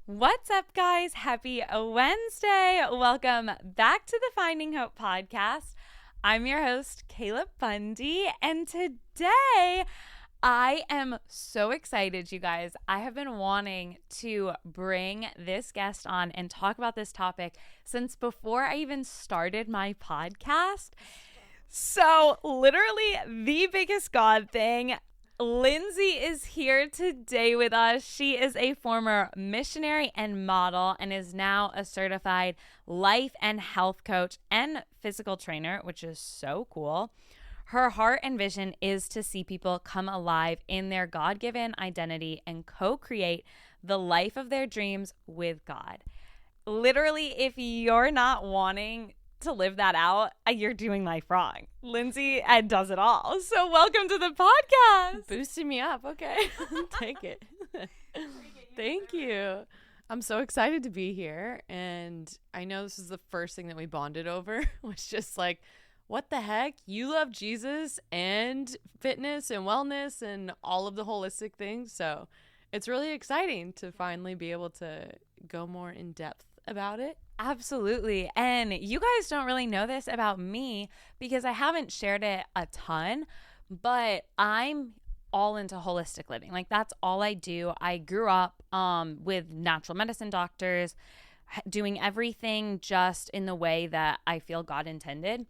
What's up, guys? Happy Wednesday. Welcome back to the Finding Hope podcast. I'm your host, Kayla Bundy, and today I am so excited, you guys. I have been wanting to bring this guest on and talk about this topic since before I even started my podcast. So, literally, the biggest God thing. Lynsey is here today with us. She is a former missionary and model and is now a certified life and health coach and physical trainer, which is so cool. Her heart and vision is to see people come alive in their God-given identity and co-create the life of their dreams with God. Literally, if you're not wanting to live that out, you're doing life wrong. Lynsey does it all. So welcome to the podcast. Boosting me up. Okay. Take it. Thank you. I'm so excited to be here. And I know this is the first thing that we bonded over was just like, what the heck? You love Jesus and fitness and wellness and all of the holistic things. So it's really exciting to finally be able to go more in depth about it. Absolutely. And you guys don't really know this about me because I haven't shared it a ton, but I'm all into holistic living. Like, that's all I do. I grew up with natural medicine doctors, doing everything just in the way that I feel God intended.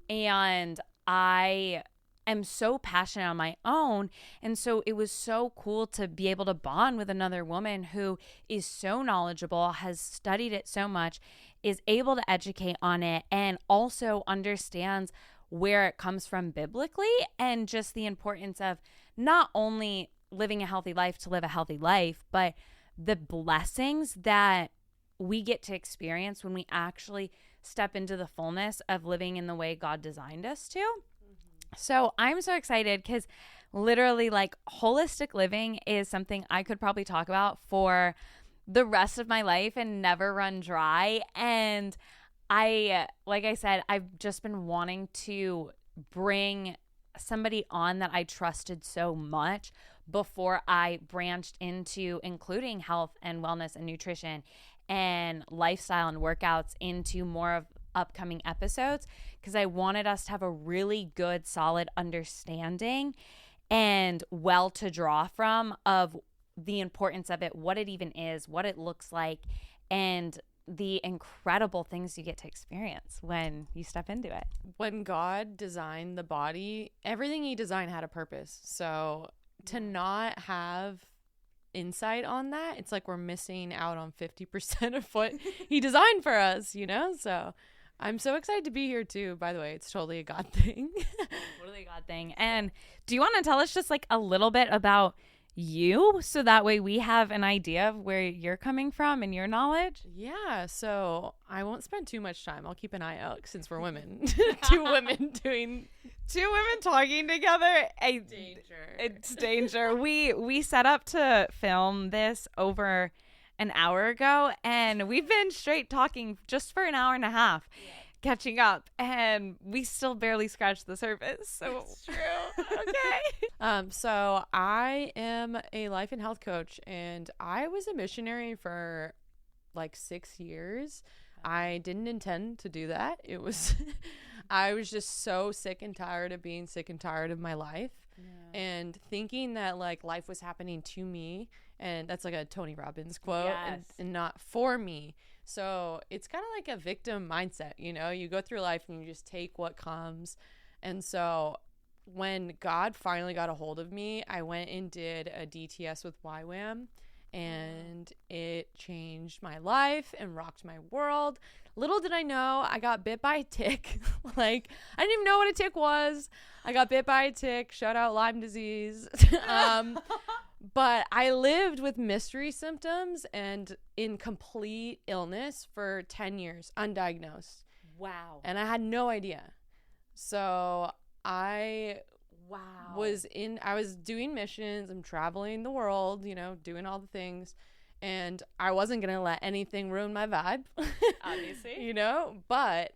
And I am so passionate on my own. And so it was so cool to be able to bond with another woman who is so knowledgeable, has studied it so much, is able to educate on it, and also understands where it comes from biblically and just the importance of not only living a healthy life to live a healthy life, but the blessings that we get to experience when we actually step into the fullness of living in the way God designed us to. So I'm so excited because literally, like, holistic living is something I could probably talk about for the rest of my life and never run dry. And like I said, I've just been wanting to bring somebody on that I trusted so much before I branched into including health and wellness and nutrition and lifestyle and workouts into more of upcoming episodes, because I wanted us to have a really good, solid understanding and well to draw from of the importance of it, what it even is, what it looks like, and the incredible things you get to experience when you step into it. When God designed the body, everything he designed had a purpose. So to not have insight on that, it's like we're missing out on 50% of what he designed for us, you know? So I'm so excited to be here too. By the way, it's totally a God thing. Totally a God thing. And do you want to tell us just like a little bit about you, so that way we have an idea of where you're coming from and your knowledge? Yeah, so I won't spend too much time. I'll keep an eye out since we're women. Two women talking together. Danger. It's danger. We set up to film this over an hour ago, and we've been straight talking just for an hour and a half. Yeah. Catching up, and we still barely scratched the surface. So it's true. Okay. So I am a life and health coach, and I was a missionary for like 6 years. I didn't intend to do that. It was I was just so sick and tired of being sick and tired of my life. Yeah. And thinking that like life was happening to me, and that's like a Tony Robbins quote. Yes. and not for me. So it's kind of like a victim mindset, you know, you go through life and you just take what comes. And so when God finally got a hold of me, I went and did a DTS with YWAM, and it changed my life and rocked my world. Little did I know, I got bit by a tick. Like, I didn't even know what a tick was. I got bit by a tick. Shout out Lyme disease. But I lived with mystery symptoms and in complete illness for 10 years, undiagnosed. Wow. And I had no idea. So I was doing missions. I'm traveling the world, you know, doing all the things. And I wasn't going to let anything ruin my vibe. Obviously. You know, but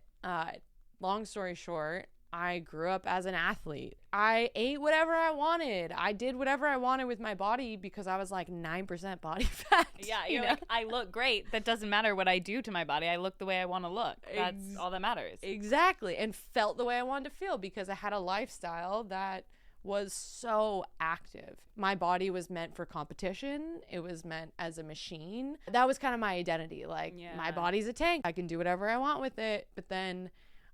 long story short, I grew up as an athlete. I ate whatever I wanted. I did whatever I wanted with my body because I was like 9% body fat. Yeah, you're like, I look great. That doesn't matter what I do to my body. I look the way I want to look. That's all that matters. Exactly. And felt the way I wanted to feel because I had a lifestyle that was so active. My body was meant for competition. It was meant as a machine. That was kind of my identity. Like, my body's a tank. I can do whatever I want with it. But then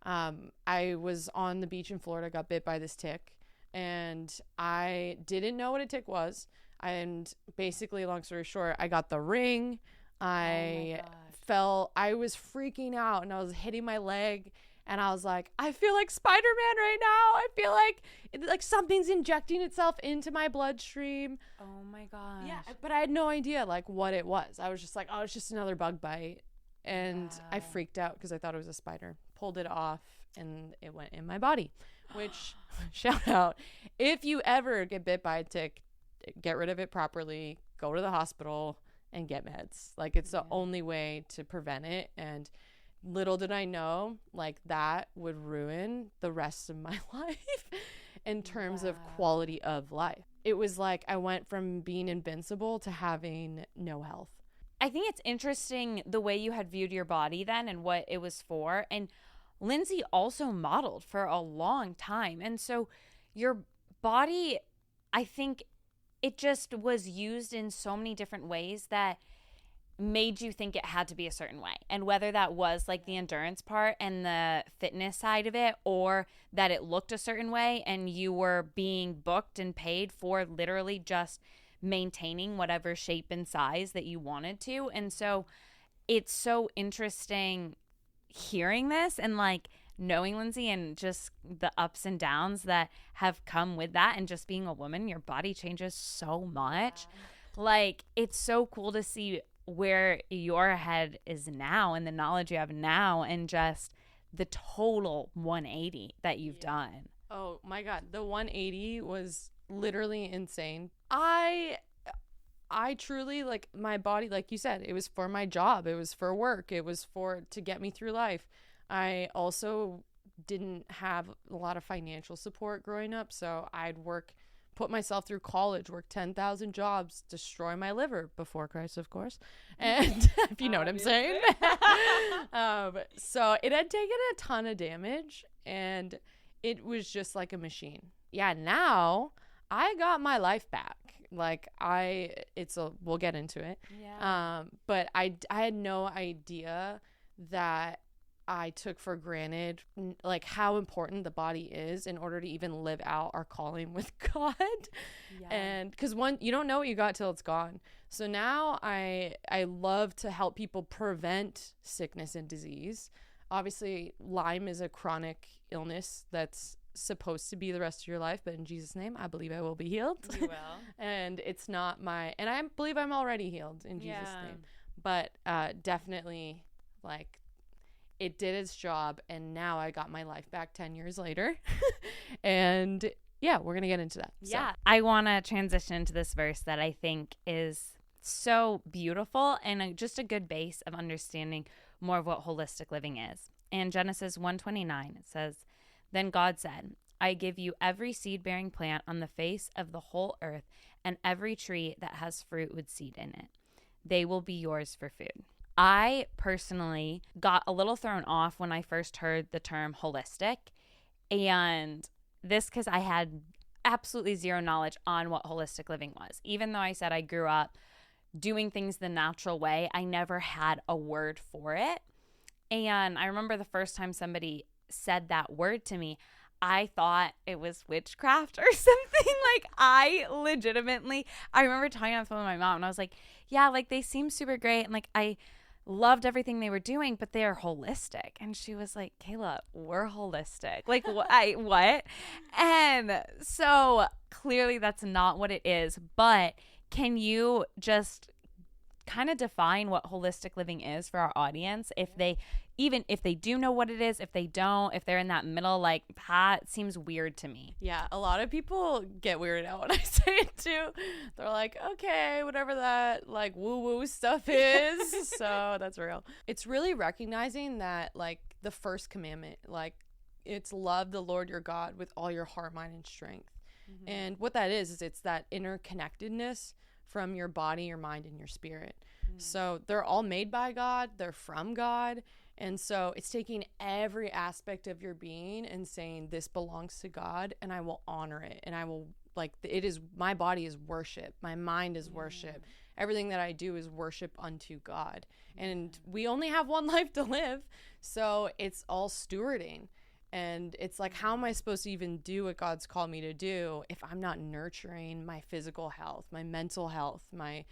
I was on the beach in Florida, got bit by this tick, and I didn't know what a tick was. And basically, long story short, I got the ring. I was freaking out, and I was hitting my leg, and I was like, I feel like Spider-Man right now. I feel like something's injecting itself into my bloodstream. Oh my gosh. Yeah, but I had no idea like what it was. I was just like, oh, it's just another bug bite. And I freaked out because I thought it was a spider. Pulled it off, and it went in my body, which, shout out, if you ever get bit by a tick, get rid of it properly, go to the hospital, and get meds. Like, it's the only way to prevent it. And little did I know, like, that would ruin the rest of my life in terms of quality of life. It was like I went from being invincible to having no health. I think it's interesting the way you had viewed your body then and what it was for. And Lynsey also modeled for a long time. And so your body, I think it just was used in so many different ways that made you think it had to be a certain way. And whether that was like the endurance part and the fitness side of it, or that it looked a certain way and you were being booked and paid for literally just maintaining whatever shape and size that you wanted to. And so it's so interesting hearing this and like knowing Lynsey and just the ups and downs that have come with that. And just being a woman, your body changes so much. Like, it's so cool to see where your head is now and the knowledge you have now and just the total 180 that you've done. Oh my God. The 180 was literally insane. I truly, like, my body, like you said, it was for my job. It was for work. It was to get me through life. I also didn't have a lot of financial support growing up. So I'd put myself through college, work 10,000 jobs, destroy my liver before Christ, of course. And if you know what I'm saying. So it had taken a ton of damage, and it was just like a machine. Yeah, now I got my life back. Like, we'll get into it. Yeah. But I had no idea that I took for granted, like, how important the body is in order to even live out our calling with God. Yeah. And because you don't know what you got till it's gone. So now I love to help people prevent sickness and disease. Obviously, Lyme is a chronic illness that's supposed to be the rest of your life, but in Jesus' name, I believe I will be healed. You will. And it's not and I believe I'm already healed in Jesus' name. But definitely, like, it did its job, and now I got my life back 10 years later. And yeah, we're going to get into that. Yeah. So I want to transition to this verse that I think is so beautiful and just a good base of understanding more of what holistic living is. In Genesis 1:29, it says, "Then God said, I give you every seed-bearing plant on the face of the whole earth and every tree that has fruit with seed in it. They will be yours for food." I personally got a little thrown off when I first heard the term holistic, and this because I had absolutely zero knowledge on what holistic living was. Even though I said I grew up doing things the natural way, I never had a word for it. And I remember the first time somebody said that word to me, I thought it was witchcraft or something. Like, I remember talking on the phone with my mom, and I was like, yeah, like, they seem super great, and like, I loved everything they were doing, but they're holistic. And she was like, Kayla, we're holistic. Like, what? And so clearly that's not what it is, but can you just kind of define what holistic living is for our audience? If they do know what it is, if they don't, if they're in that middle, like, that seems weird to me. Yeah, a lot of people get weirded out when I say it too. They're like, okay, whatever that like woo-woo stuff is. So that's real. It's really recognizing that, like, the first commandment, like, it's love the Lord your God with all your heart, mind, and strength. And what that is it's that interconnectedness from your body, your mind, and your spirit. So they're all made by God. They're from God. And so it's taking every aspect of your being and saying, this belongs to God, and I will honor it. And I will, like, it is, my body is worship. My mind is worship. Everything that I do is worship unto God. And we only have one life to live. So it's all stewarding. And it's like, how am I supposed to even do what God's called me to do if I'm not nurturing my physical health, my mental health, my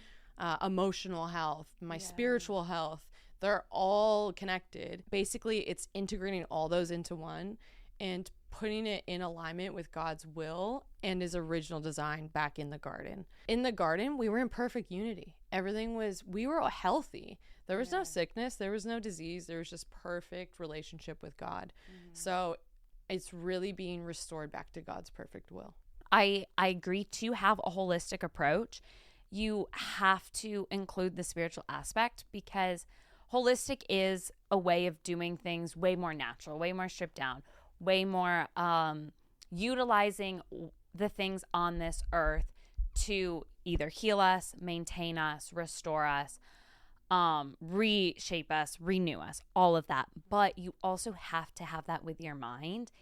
emotional health, my spiritual health? They're all connected. Basically, it's integrating all those into one and putting it in alignment with God's will and his original design back in the garden. In the garden, we were in perfect unity. We were all healthy. There was no sickness. There was no disease. There was just perfect relationship with God. So it's really being restored back to God's perfect will. I agree. To have a holistic approach, you have to include the spiritual aspect, because holistic is a way of doing things way more natural, way more stripped down, way more utilizing the things on this earth to either heal us, maintain us, restore us, reshape us, renew us, all of that. But you also have to have that with your mind.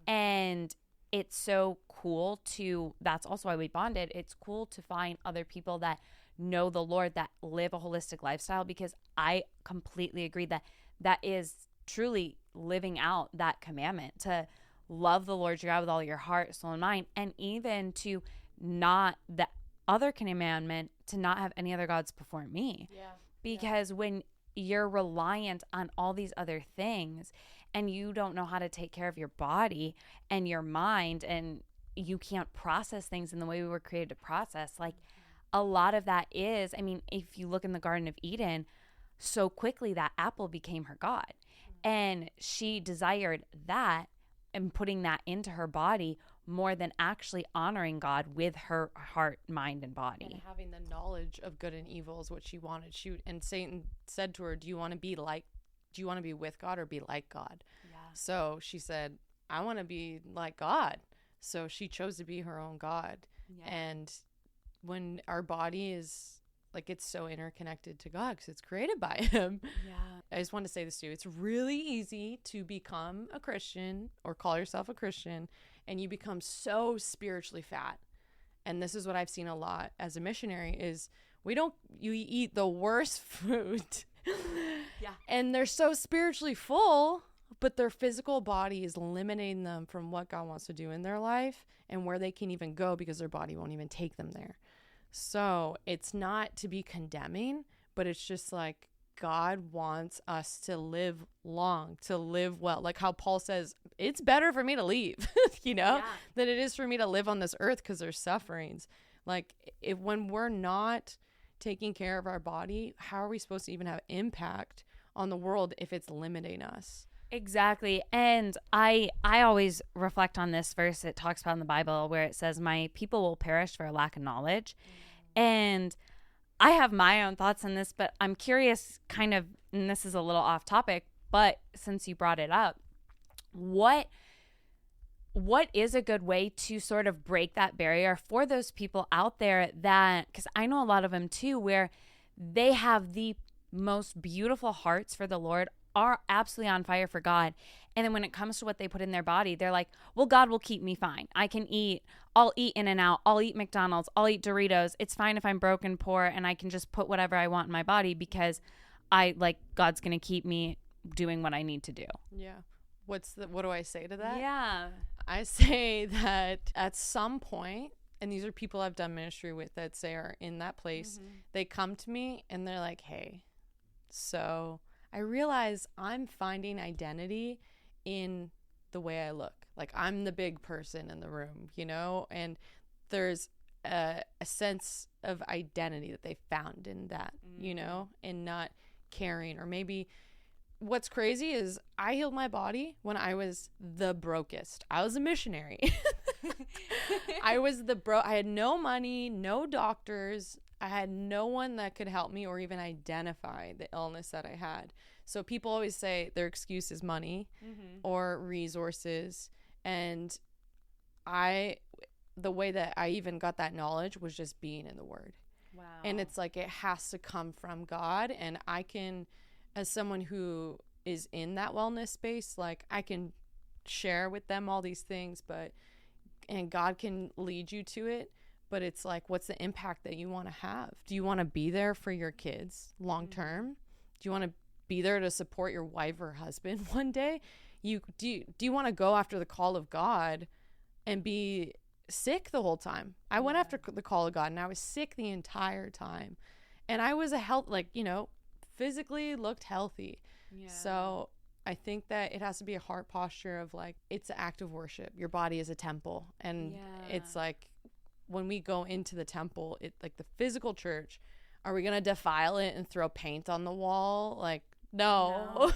And it's so cool that's also why we bonded. It's cool to find other people that know the Lord, that live a holistic lifestyle, because I completely agree that is truly living out that commandment, to love the Lord your God with all your heart, soul, and mind, and even to not, the other commandment, to not have any other gods before me. Because when you're reliant on all these other things and you don't know how to take care of your body and your mind, and you can't process things in the way we were created to process, like, a lot of that is, I mean, if you look in the Garden of Eden, so quickly that apple became her God. And she desired that and putting that into her body more than actually honoring God with her heart, mind, and body. And having the knowledge of good and evil is what she wanted. And Satan said to her, do you want to be with God or be like God? So she said, I want to be like God. So she chose to be her own God. And when our body is like, it's so interconnected to God because it's created by him. I just want to say this too. It's really easy to become a Christian or call yourself a Christian, and you become so spiritually fat. And this is what I've seen a lot as a missionary is you eat the worst food. And they're so spiritually full, but their physical body is limiting them from what God wants to do in their life and where they can even go, because their body won't even take them there. So it's not to be condemning, but it's just like, God wants us to live long, to live well. Like how Paul says, it's better for me to leave, than it is for me to live on this earth, because there's sufferings. Like, when we're not taking care of our body, how are we supposed to even have impact on the world if it's limiting us? Exactly. And I always reflect on this verse it talks about in the Bible, where it says, my people will perish for a lack of knowledge. And I have my own thoughts on this, but I'm curious, kind of, and this is a little off topic, but since you brought it up, what is a good way to sort of break that barrier for those people out there that, because I know a lot of them too, where they have the most beautiful hearts for the Lord, are absolutely on fire for God. And then when it comes to what they put in their body, they're like, well, God will keep me fine. I'll eat In-N-Out, I'll eat McDonald's, I'll eat Doritos. It's fine if I'm broke and poor and I can just put whatever I want in my body, because God's going to keep me doing what I need to do. Yeah. What do I say to that? Yeah. I say that at some point, and these are people I've done ministry with that say are in that place, they come to me and they're like, hey, so I realize I'm finding identity in the way I look. Like, I'm the big person in the room, and there's a sense of identity that they found in that, and not caring. Or maybe what's crazy is I healed my body when I was the brokest. I was a missionary. I had no money, no doctors. I had no one that could help me or even identify the illness that I had. So people always say their excuse is money or resources. And the way that I even got that knowledge was just being in the Word. Wow. And it's like it has to come from God. And I can, as someone who is in that wellness space, like I can share with them all these things, and God can lead you to it. But it's like, what's the impact that you want to have? Do you want to be there for your kids long term? Do you want to be there to support your wife or husband one day? Do you want to go after the call of God and be sick the whole time? I went after the call of God and I was sick the entire time. And I was physically looked healthy. Yeah. So I think that it has to be a heart posture of like, it's an act of worship. Your body is a temple. And it's like, when we go into the temple, it like the physical church, are we going to defile it and throw paint on the wall? Like, no.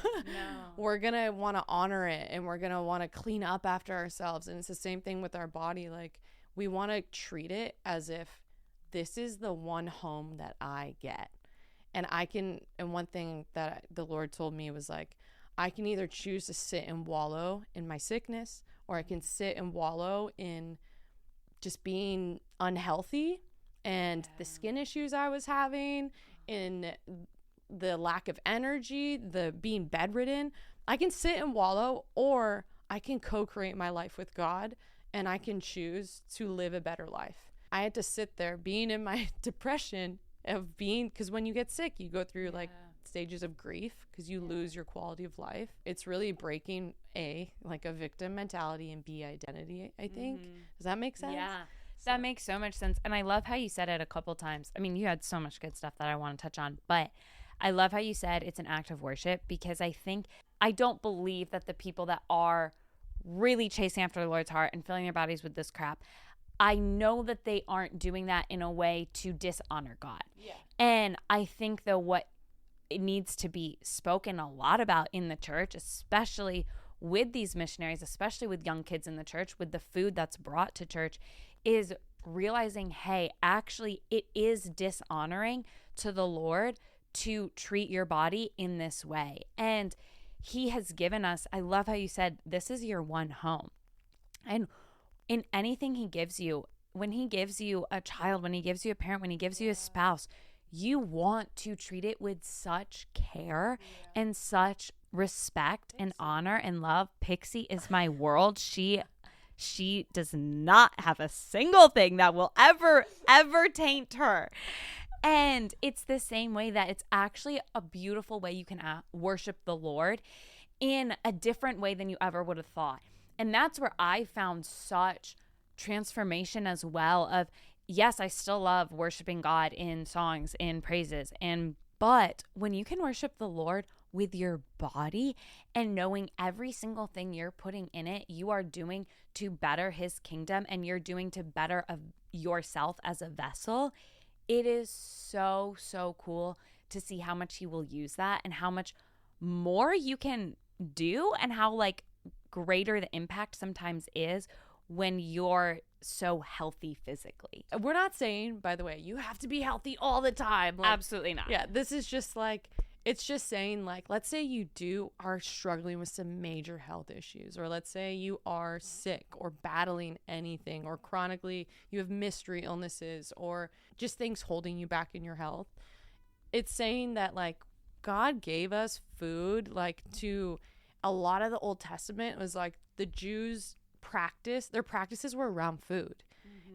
We're going to want to honor it, and we're going to want to clean up after ourselves. And it's the same thing with our body. Like, we want to treat it as if this is the one home that I get. And one thing that the Lord told me was like, I can either choose to sit and wallow in my sickness, or I can sit and wallow in just being unhealthy and the skin issues I was having, in the lack of energy, the being bedridden. I can sit and wallow, or I can co-create my life with God, and I can choose to live a better life. I had to sit there being in my depression because when you get sick, you go through like stages of grief because you lose your quality of life. It's really breaking like a victim mentality, and B, identity, I think. Does that make sense? Yeah, that makes so much sense. And I love how you said it a couple times. I mean, you had so much good stuff that I want to touch on, but I love how you said it's an act of worship, because I don't believe that the people that are really chasing after the Lord's heart and filling their bodies with this crap, I know that they aren't doing that in a way to dishonor God. Yeah. And I think though what it needs to be spoken a lot about in the church, especially with these missionaries, especially with young kids in the church, with the food that's brought to church, is realizing, hey, actually it is dishonoring to the Lord to treat your body in this way. And he has given us, I love how you said, this is your one home. And in anything he gives you, when he gives you a child, when he gives you a parent, when he gives you a spouse, you want to treat it with such care and such respect and honor and love. Pixie is my world. She does not have a single thing that will ever taint her. And it's the same way that it's actually a beautiful way you can worship the Lord in a different way than you ever would have thought. And that's where I found such transformation as well of, yes, I still love worshiping God in songs, in praises, but when you can worship the Lord with your body and knowing every single thing you're putting in it, you are doing to better his kingdom, and you're doing to better of yourself as a vessel, it is so, so cool to see how much he will use that and how much more you can do, and how like greater the impact sometimes is when you're so healthy physically. We're not saying, by the way, you have to be healthy all the time. Like, absolutely not. Yeah, this is just like, it's just saying, like, let's say you are struggling with some major health issues, or let's say you are sick or battling anything, or chronically you have mystery illnesses, or just things holding you back in your health. It's saying that like God gave us food, like to a lot of the Old Testament was like the Jews their practices were around food,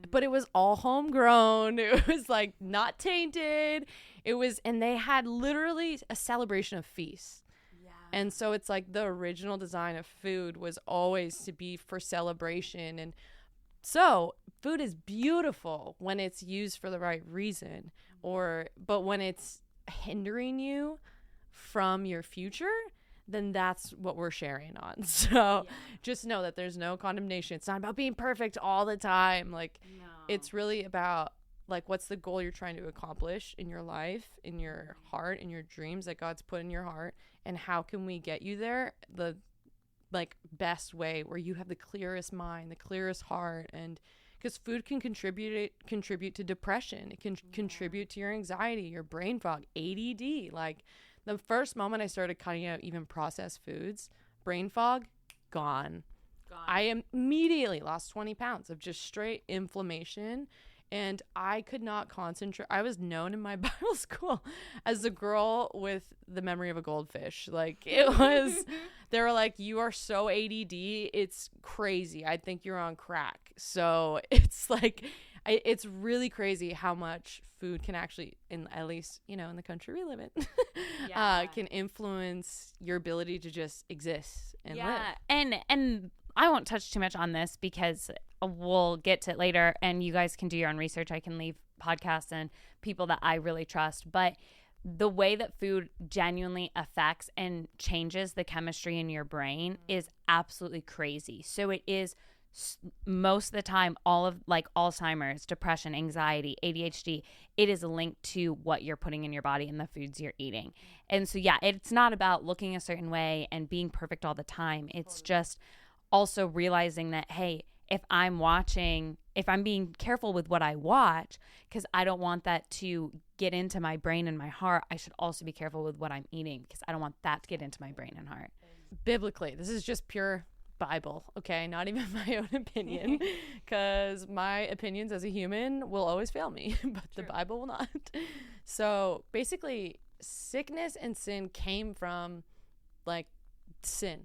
but it was all homegrown. It was like not tainted. And they had literally a celebration of feasts. Yeah. And so it's like the original design of food was always to be for celebration. And so food is beautiful when it's used for the right reason, but when it's hindering you from your future, then that's what we're sharing on. So just know that there's no condemnation. It's not about being perfect all the time. Like, it's really about like, what's the goal you're trying to accomplish in your life, in your heart, in your dreams that God's put in your heart, and how can we get you there the like best way where you have the clearest mind, the clearest heart. And because food can contribute to depression. It can contribute to your anxiety, your brain fog, ADD. Like the first moment I started cutting out even processed foods, brain fog, gone. I immediately lost 20 pounds of just straight inflammation, and I could not concentrate. I was known in my Bible school as the girl with the memory of a goldfish. Like it was, they were like, you are so ADD. It's crazy. I think you're on crack. So it's like, it's really crazy how much food can actually, at least, in the country we live in, can influence your ability to just exist and live. And I won't touch too much on this because we'll get to it later and you guys can do your own research. I can leave podcasts and people that I really trust. But the way that food genuinely affects and changes the chemistry in your brain is absolutely crazy. So it is most of the time, all of like Alzheimer's, depression, anxiety, ADHD, it is linked to what you're putting in your body and the foods you're eating. And so, yeah, it's not about looking a certain way and being perfect all the time. It's just also realizing that, hey, if I'm being careful with what I watch, because I don't want that to get into my brain and my heart, I should also be careful with what I'm eating because I don't want that to get into my brain and heart. Biblically, this is just pure Bible, okay? Not even my own opinion, because my opinions as a human will always fail me, but the Bible will not. So basically, sickness and sin came from like sin,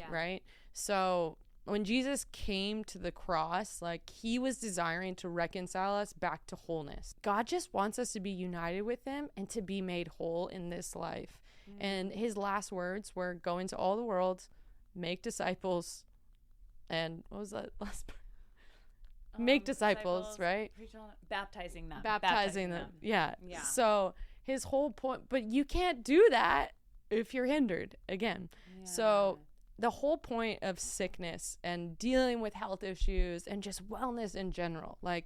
right? So when Jesus came to the cross, like he was desiring to reconcile us back to wholeness. God just wants us to be united with him and to be made whole in this life. And his last words were, go into all the world, make disciples, and what was that last part? Make disciples, right? Baptizing them. Baptizing them. Yeah. So his whole point, but you can't do that if you're hindered again. So the whole point of sickness and dealing with health issues and just wellness in general, like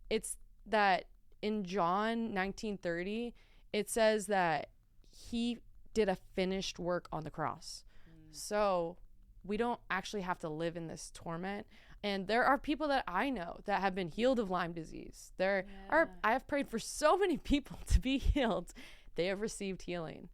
it's that in John 19:30, it says that he did a finished work on the cross. So we don't actually have to live in this torment. And there are people that I know that have been healed of Lyme disease. I have prayed for so many people to be healed. They have received healing.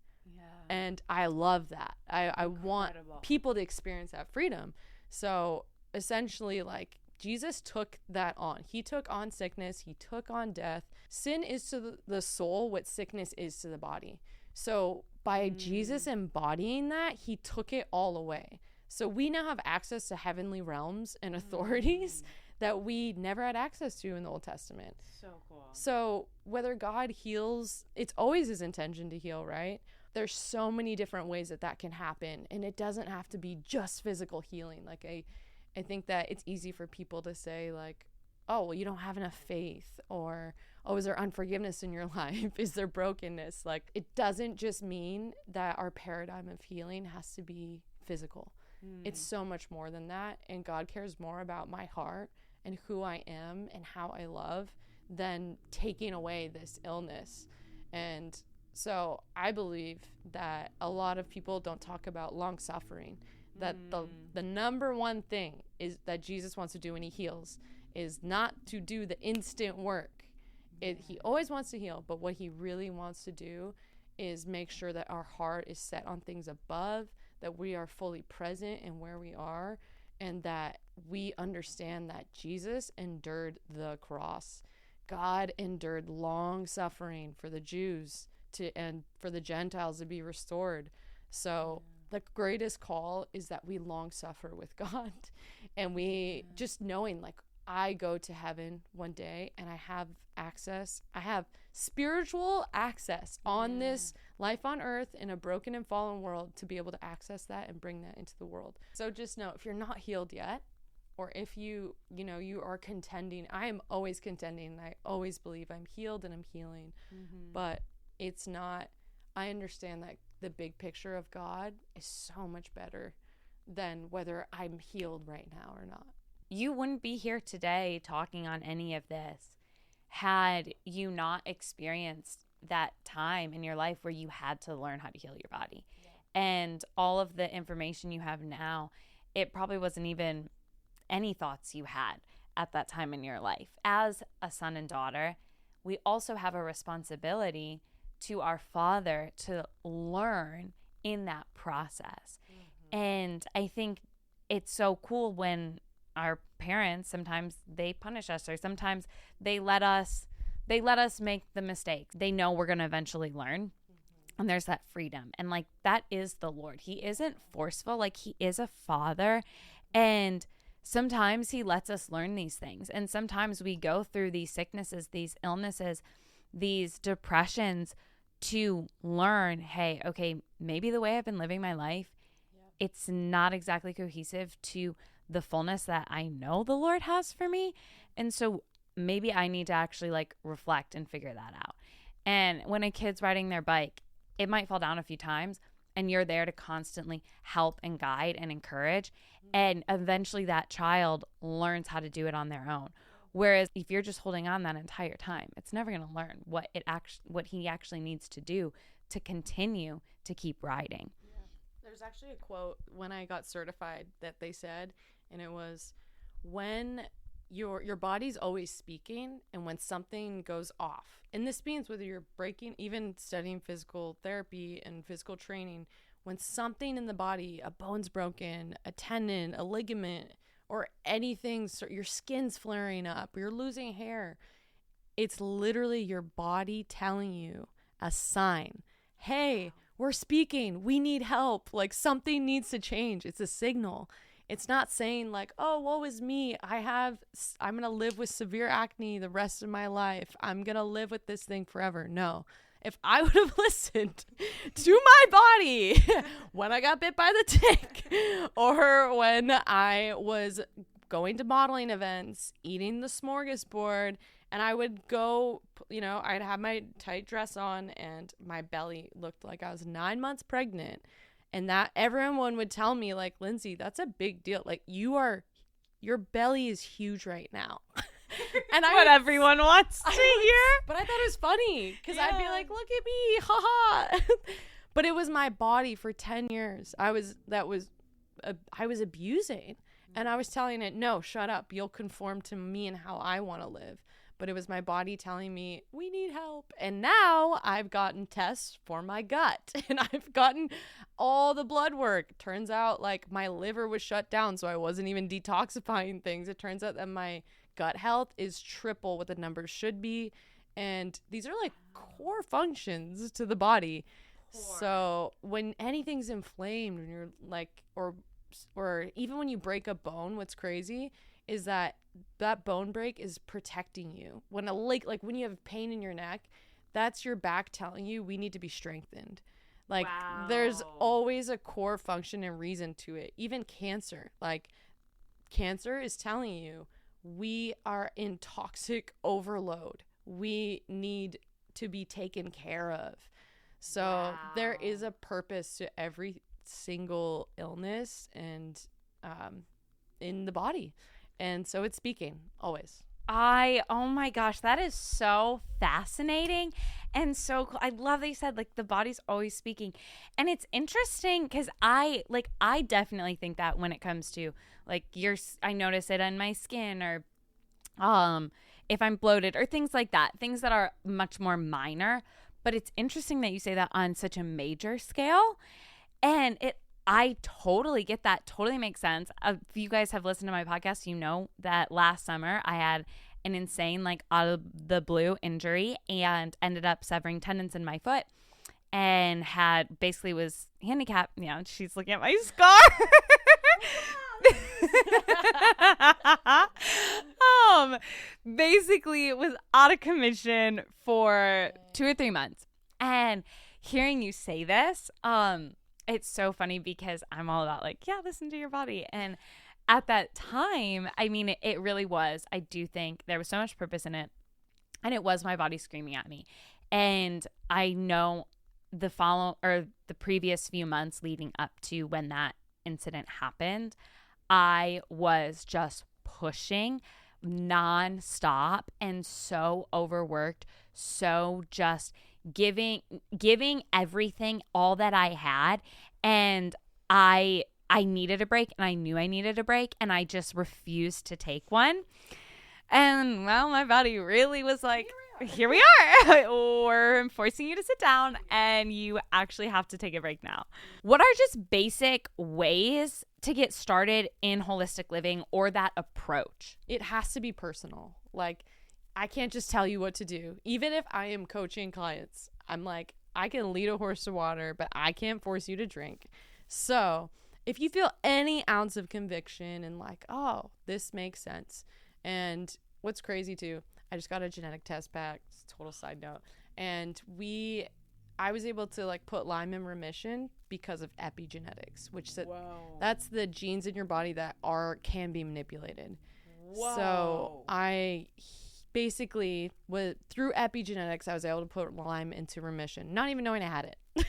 And I love that. I want people to experience that freedom. So essentially, like, Jesus took that on. He took on sickness. He took on death. Sin is to the soul what sickness is to the body. So by Jesus embodying that, he took it all away. So we now have access to heavenly realms and authorities that we never had access to in the Old Testament. So cool. So whether God heals, it's always his intention to heal, right? There's so many different ways that can happen, and it doesn't have to be just physical healing. Like I think that it's easy for people to say like, oh, well, you don't have enough faith, or, oh, is there unforgiveness in your life? Is there brokenness? Like, it doesn't just mean that our paradigm of healing has to be physical. It's so much more than that, and God cares more about my heart and who I am and how I love than taking away this illness. And so I believe that a lot of people don't talk about long suffering, that the number one thing is that Jesus wants to do when he heals is not to do the instant work. He always wants to heal, but what he really wants to do is make sure that our heart is set on things above, that we are fully present in where we are, and that we understand that Jesus endured the cross. God endured long suffering for the Jews and for the Gentiles to be restored. So the greatest call is that we long suffer with God, and we just knowing like, I go to heaven one day and I have spiritual access on this life on earth in a broken and fallen world to be able to access that and bring that into the world. So just know, if you're not healed yet, or if you are contending, I am always contending. I always believe I'm healed and I'm healing, but it's not, I understand that the big picture of God is so much better than whether I'm healed right now or not. You wouldn't be here today talking on any of this had you not experienced that time in your life where you had to learn how to heal your body. And all of the information you have now, it probably wasn't even any thoughts you had at that time in your life. As a son and daughter, we also have a responsibility to our Father to learn in that process. And I think it's so cool when our parents, sometimes they punish us, or sometimes they let us make the mistake. They know we're going to eventually learn. And there's that freedom. And like, that is the Lord. He isn't forceful. Like, he is a father. And sometimes he lets us learn these things. And sometimes we go through these sicknesses, these illnesses, these depressions to learn, hey, okay, maybe the way I've been living my life, it's not exactly cohesive to the fullness that I know the Lord has for me. And so maybe I need to actually like reflect and figure that out. And when a kid's riding their bike, it might fall down a few times, and you're there to constantly help and guide and encourage. And eventually that child learns how to do it on their own. Whereas if you're just holding on that entire time, it's never going to learn what he actually needs to do to continue to keep riding. Yeah. There's actually a quote when I got certified that they said, and it was, when your body's always speaking, and when something goes off, and this means whether you're breaking, even studying physical therapy and physical training, when something in the body, a bone's broken, a tendon, a ligament, or anything, so your skin's flaring up, or you're losing hair, it's literally your body telling you a sign. Hey, we're speaking. We need help. Like, something needs to change. It's a signal. It's not saying like, oh, woe is me. I'm going to live with severe acne the rest of my life. I'm going to live with this thing forever. No. If I would have listened to my body when I got bit by the tick, or when I was going to modeling events, eating the smorgasbord, and I would go, I'd have my tight dress on and my belly looked like I was 9 months pregnant. And that everyone would tell me, like, Lynsey, that's a big deal. Like, your belly is huge right now. And what everyone wants to hear. But I thought it was funny because I'd be like, look at me, haha. But it was my body for 10 years. I was abusing, and I was telling it, no, shut up. You'll conform to me and how I want to live. But it was my body telling me, we need help. And now I've gotten tests for my gut, and I've gotten all the blood work. Turns out, like, my liver was shut down, so I wasn't even detoxifying things. It turns out that my gut health is triple what the numbers should be. And these are like core functions to the body. So when anything's inflamed, when you're like, or even when you break a bone, what's crazy is that bone break is protecting you. When when you have pain in your neck, that's your back telling you we need to be strengthened. Like, wow. There's always a core function and reason to it. Even cancer, like, cancer is telling you we are in toxic overload. We need to be taken care of. So there is a purpose to every single illness and in the body. And so it's speaking always. Oh my gosh, that is so fascinating and so cool. I love that you said, like, the body's always speaking. And it's interesting because I definitely think that when it comes to, like, I notice it on my skin, or if I'm bloated or things like that, things that are much more minor. But it's interesting that you say that on such a major scale. And I totally get that. Totally makes sense. If you guys have listened to my podcast, you know that last summer I had an insane, like, out of the blue injury and ended up severing tendons in my foot and was handicapped. Yeah, she's looking at my scar. Basically it was out of commission for 2 or 3 months. And hearing you say this, it's so funny because I'm all about, like, yeah, listen to your body. And at that time, I mean, it really was. I do think there was so much purpose in it. And it was my body screaming at me. And I know the previous few months leading up to when that incident happened, I was just pushing nonstop and so overworked, so just giving everything, all that I had. And I needed a break, and I knew I needed a break, and I just refused to take one. And well, my body really was like, here we are. We're forcing you to sit down and you actually have to take a break now. What are just basic ways to get started in holistic living or that approach? It has to be personal. Like, I can't just tell you what to do. Even if I am coaching clients, I'm like, I can lead a horse to water, but I can't force you to drink. So if you feel any ounce of conviction and like, oh, this makes sense. And what's crazy too, I just got a genetic test back, total side note. And I was able to like put Lyme in remission because of epigenetics, which that's the genes in your body that can be manipulated. Whoa. So I basically through epigenetics, I was able to put Lyme into remission, not even knowing I had it.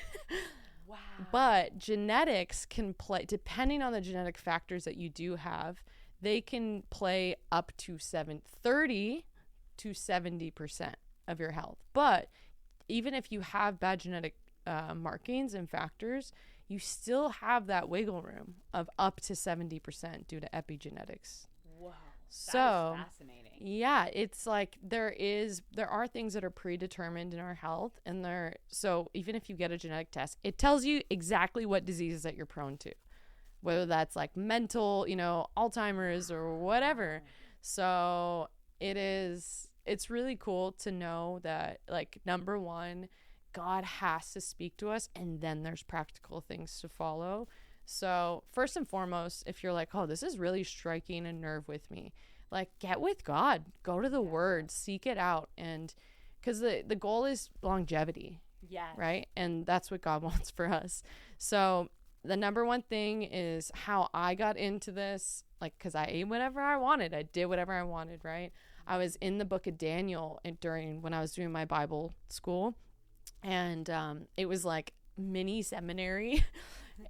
Wow. But genetics can play, depending on the genetic factors that you do have, they can play up to 30 to 70% of your health. But even if you have bad genetic markings and factors, you still have that wiggle room of up to 70% due to epigenetics. Wow. So that is fascinating. Yeah, it's like there are things that are predetermined in our health, and so even if you get a genetic test, it tells you exactly what diseases that you're prone to, whether that's like mental, Alzheimer's or whatever. So it's really cool to know that, like, number one, God has to speak to us, and then there's practical things to follow. So first and foremost, if you're like, oh, this is really striking a nerve with me, like, get with God, go to the Word, seek it out. And because the goal is longevity. Yes. Right. And that's what God wants for us. So the number one thing is how I got into this, like, because I ate whatever I wanted. I did whatever I wanted. Right. I was in the book of Daniel when I was doing my Bible school, and it was like mini seminary.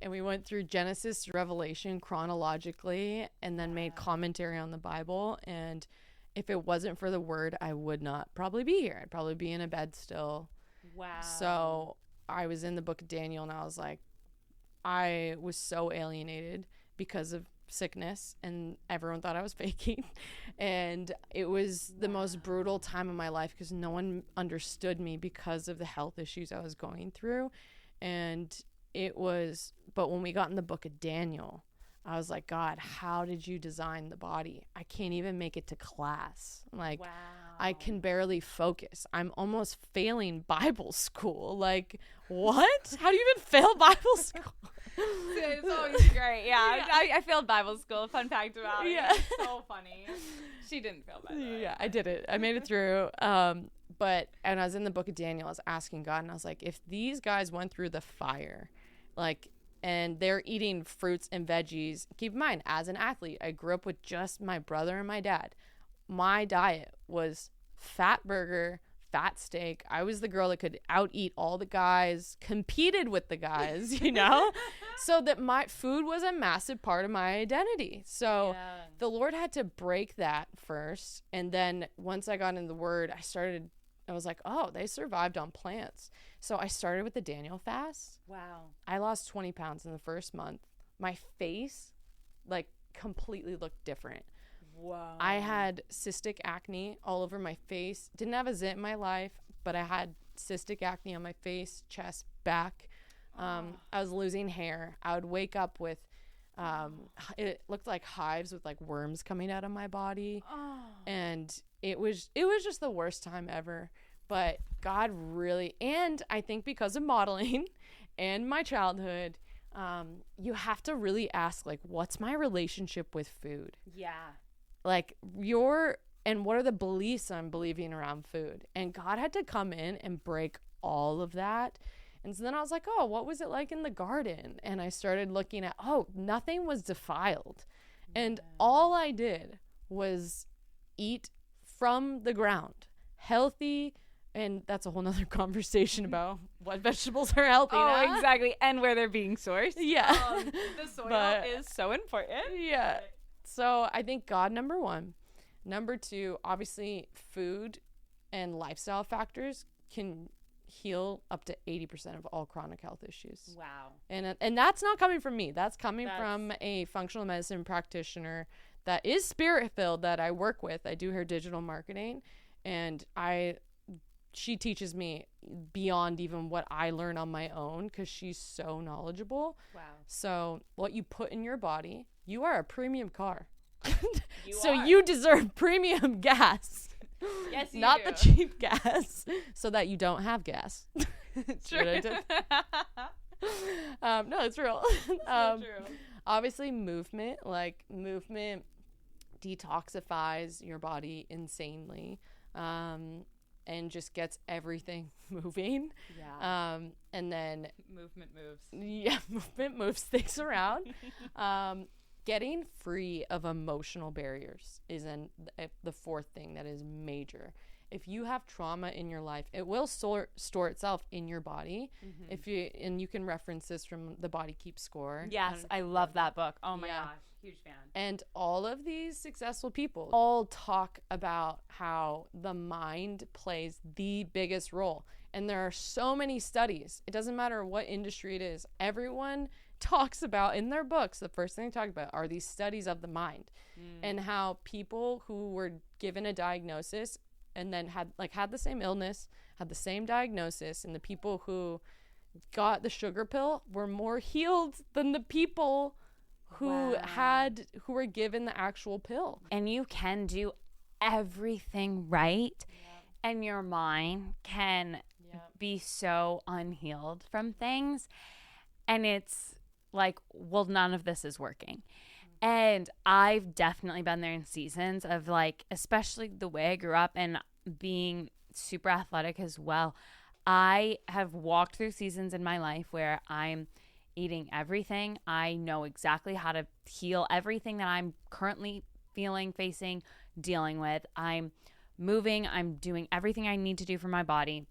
And we went through Genesis to Revelation chronologically, and then made commentary on the Bible. And if it wasn't for the Word, I would not probably be here. I'd probably be in a bed still. Wow. So I was in the book of Daniel, and I was like, I was so alienated because of sickness, and everyone thought I was faking. And it was the most brutal time of my life because no one understood me because of the health issues I was going through. And but when we got in the book of Daniel, I was like, God, how did you design the body? I can't even make it to class. Like, wow. I can barely focus. I'm almost failing Bible school. Like, what? How do you even fail Bible school? It's always great. Yeah. I failed Bible school. Fun fact about it. Yeah. It's so funny. She didn't fail, by the way. Yeah, I did it. I made it through. And I was in the book of Daniel, I was asking God, and I was like, if these guys went through the fire, like, and they're eating fruits and veggies, keep in mind, as an athlete, I grew up with just my brother and my dad. My diet was fat burger, fat steak. I was the girl that could out-eat all the guys, competed with the guys, so that my food was a massive part of my identity. So the Lord had to break that first. And then once I got in the Word, I was like, oh, they survived on plants. So I started with the Daniel fast. Wow. I lost 20 pounds in the first month. My face, like, completely looked different. Wow. I had cystic acne all over my face. Didn't have a zit in my life, but I had cystic acne on my face, chest, back. I was losing hair. I would wake up with, it looked like hives with, like, worms coming out of my body. And it was just the worst time ever. But God really, and I think because of modeling and my childhood, you have to really ask, like, what's my relationship with food? Yeah. Like, and what are the beliefs I'm believing around food? And God had to come in and break all of that. And so then I was like, oh, what was it like in the garden? And I started looking at, nothing was defiled. And all I did was eat from the ground, healthy. And that's a whole nother conversation about what vegetables are healthy. Oh, exactly. And where they're being sourced. Yeah. The soil is so important. Yeah. So I think God, number one. Number two, obviously food and lifestyle factors can heal up to 80% of all chronic health issues. Wow. And that's not coming from me. That's coming from a functional medicine practitioner that is spirit filled that I work with. I do her digital marketing, and she teaches me beyond even what I learn on my own because she's so knowledgeable. Wow. So what you put in your body, you are a premium car. You deserve premium gas. Yes, you not do. The cheap gas, so that you don't have gas. True. No, it's real. So true. Obviously, movement detoxifies your body insanely, and just gets everything moving. Yeah. And then movement moves. Yeah, movement moves things around. Getting free of emotional barriers is the fourth thing that is major. If you have trauma in your life, it will store itself in your body. Mm-hmm. You can reference this from The Body Keeps Score. Yes, I love that book. Oh my gosh, huge fan. And all of these successful people all talk about how the mind plays the biggest role. And there are so many studies. It doesn't matter what industry it is. Everyone talks about in their books, the first thing they talk about are these studies of the mind, and how people who were given a diagnosis and then had the same illness, had the same diagnosis, and the people who got the sugar pill were more healed than the people who were given the actual pill. And you can do everything right, and your mind can be so unhealed from things, and it's like, well, none of this is working. And I've definitely been there in seasons of like, especially the way I grew up and being super athletic as well. I have walked through seasons in my life where I'm eating everything. I know exactly how to heal everything that I'm currently feeling, facing, dealing with. I'm moving. I'm doing everything I need to do for my body,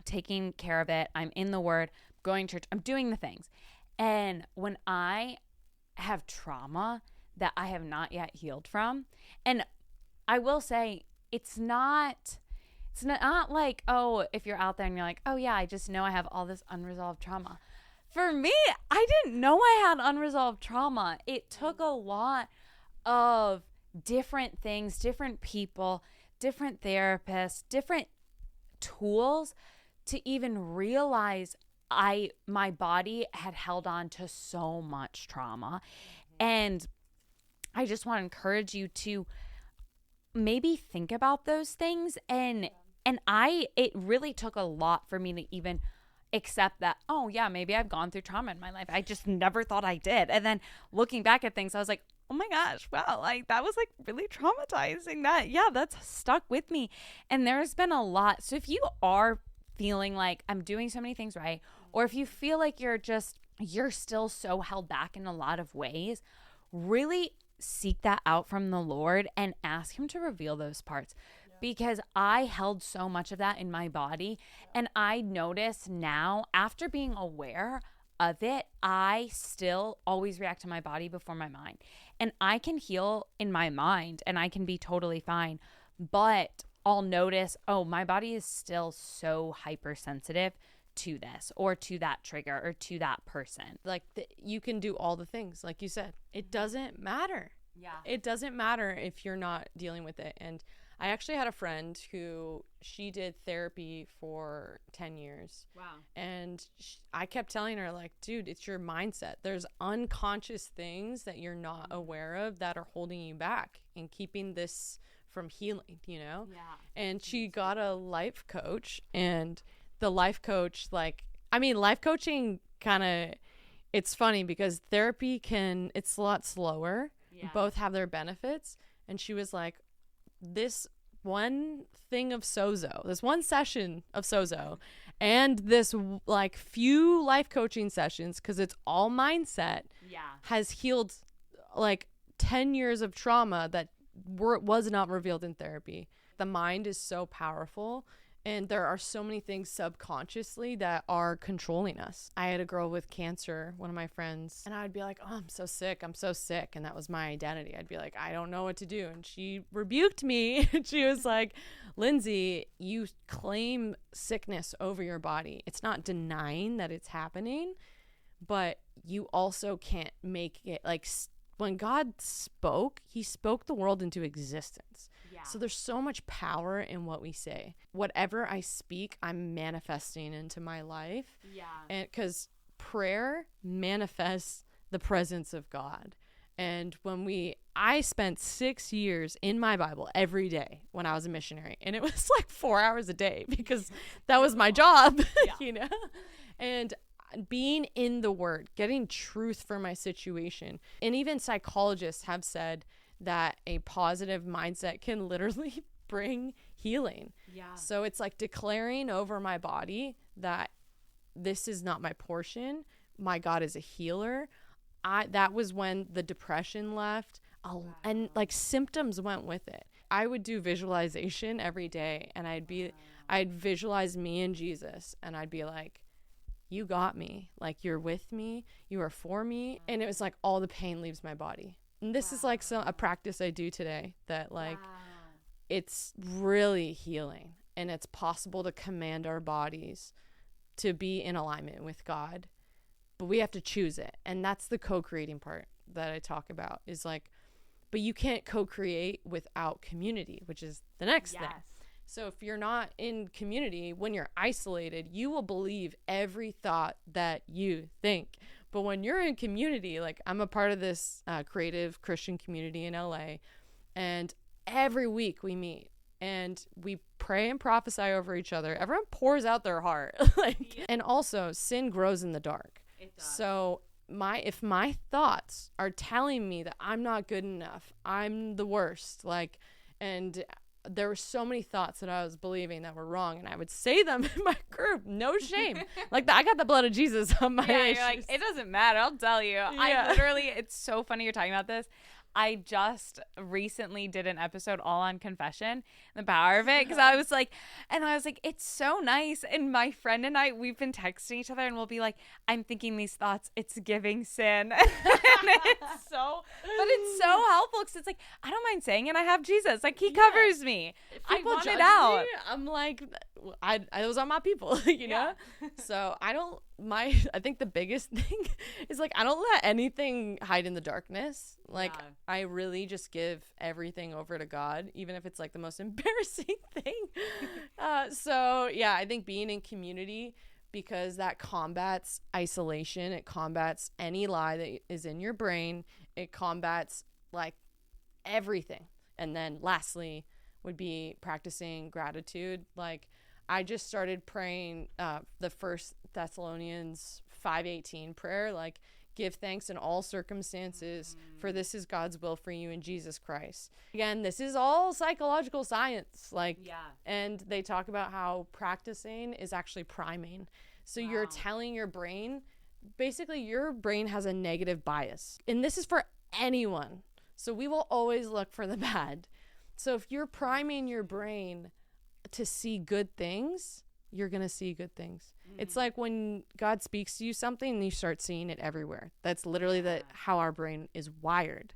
taking care of it. I'm in the Word, going to church. I'm doing the things. And when I have trauma that I have not yet healed from, and I will say it's not like, oh, if you're out there and you're like, oh yeah, I just know I have all this unresolved trauma. For me, I didn't know I had unresolved trauma. It took a lot of different things, different people, different therapists, different tools to even realize my body had held on to so much trauma. And I just want to encourage you to maybe think about those things. And it really took a lot for me to even accept that, oh yeah, maybe I've gone through trauma in my life. I just never thought I did. And then looking back at things, I was like, oh my gosh, wow, like that was like really traumatizing. That's stuck with me. And there's been a lot. So if you are feeling like I'm doing so many things right, or if you feel like you're still so held back in a lot of ways, really seek that out from the Lord and ask Him to reveal those parts. Because I held so much of that in my body, and I notice now, after being aware of it, I still always react to my body before my mind. And I can heal in my mind and I can be totally fine, but I'll notice, oh, my body is still so hypersensitive to this or to that trigger or to that person. Like you can do all the things, like you said. It doesn't matter. Yeah. It doesn't matter if you're not dealing with it. And I actually had a friend who she did therapy for 10 years. Wow. And I kept telling her, like, dude, it's your mindset. There's unconscious things that you're not aware of that are holding you back and keeping this from healing, you know? Yeah. And she got a life coach, and the life coach, life coaching kind of, it's funny because therapy it's a lot slower. Yeah. Both have their benefits. And she was like, this one thing of sozo, this one session of sozo, and this like few life coaching sessions, because it's all mindset, has healed like 10 years of trauma that was not revealed in therapy. The mind is so powerful, and there are so many things subconsciously that are controlling us. I had a girl with cancer, one of my friends, and I'd be like, oh, I'm so sick. And that was my identity. I'd be like, I don't know what to do. And she rebuked me. She was like, Lynsey, you claim sickness over your body. It's not denying that it's happening, but you also can't make it like when God spoke, he spoke the world into existence. Yeah. So there's so much power in what we say. Whatever I speak, I'm manifesting into my life. Yeah. And because prayer manifests the presence of God. And I spent 6 years in my Bible every day when I was a missionary. And it was like 4 hours a day because that was my job, you know? And being in the word, getting truth for my situation. And even psychologists have said that a positive mindset can literally bring healing. Yeah. So it's like declaring over my body that this is not my portion. My God is a healer. That was when the depression left. And like symptoms went with it. I would do visualization every day, and I'd visualize me and Jesus, and I'd be like, you got me. Like, you're with me. You are for me. And it was like all the pain leaves my body. And this is like a practice I do today that like it's really healing, and it's possible to command our bodies to be in alignment with God, but we have to choose it. And that's the co-creating part that I talk about, is like, but you can't co-create without community, which is the next thing. So if you're not in community, when you're isolated, you will believe every thought that you think. But when you're in community, like I'm a part of this creative Christian community in LA, and every week we meet and we pray and prophesy over each other. Everyone pours out their heart. And also sin grows in the dark. It does. So if my thoughts are telling me that I'm not good enough, I'm the worst, and there were so many thoughts that I was believing that were wrong, and I would say them in my group, no shame. Like, I got the blood of Jesus on my issues. You're like, it doesn't matter, I'll tell you. I literally, it's so funny you're talking about this. I just recently did an episode all on confession, the power of it, because I was like, it's so nice. And my friend and I, we've been texting each other, and we'll be like, I'm thinking these thoughts, it's giving sin. But it's so helpful, because it's like, I don't mind saying it. I have Jesus. Like, he covers me. I want it out. I'm like, those are my people, you know? So I think the biggest thing is like, I don't let anything hide in the darkness. Like, I really just give everything over to God, even if it's like the most embarrassing thing. So yeah, I think being in community, because that combats isolation. It combats any lie that is in your brain. It combats like everything. And then lastly would be practicing gratitude. Like, I just started praying the 1 Thessalonians 5:18 prayer, like, give thanks in all circumstances, for this is God's will for you in Jesus Christ. Again, this is all psychological science, and they talk about how practicing is actually priming. So you're telling your brain, basically your brain has a negative bias, and this is for anyone. So we will always look for the bad. So if you're priming your brain to see good things, you're going to see good things. It's like when God speaks to you something and you start seeing it everywhere. That's literally how our brain is wired.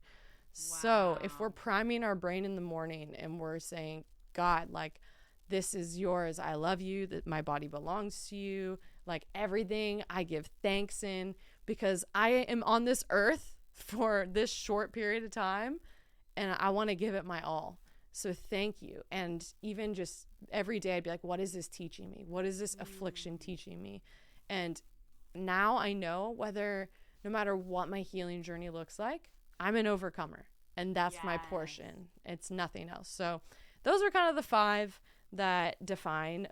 So if we're priming our brain in the morning and we're saying, God, like, this is yours. I love you, that my body belongs to you. Like, everything I give thanks in, because I am on this earth for this short period of time and I want to give it my all. So thank you. And even just every day I'd be like, what is this teaching me? What is this affliction teaching me? And now I know no matter what my healing journey looks like, I'm an overcomer, and that's my portion. It's nothing else. So those are kind of the 5 that define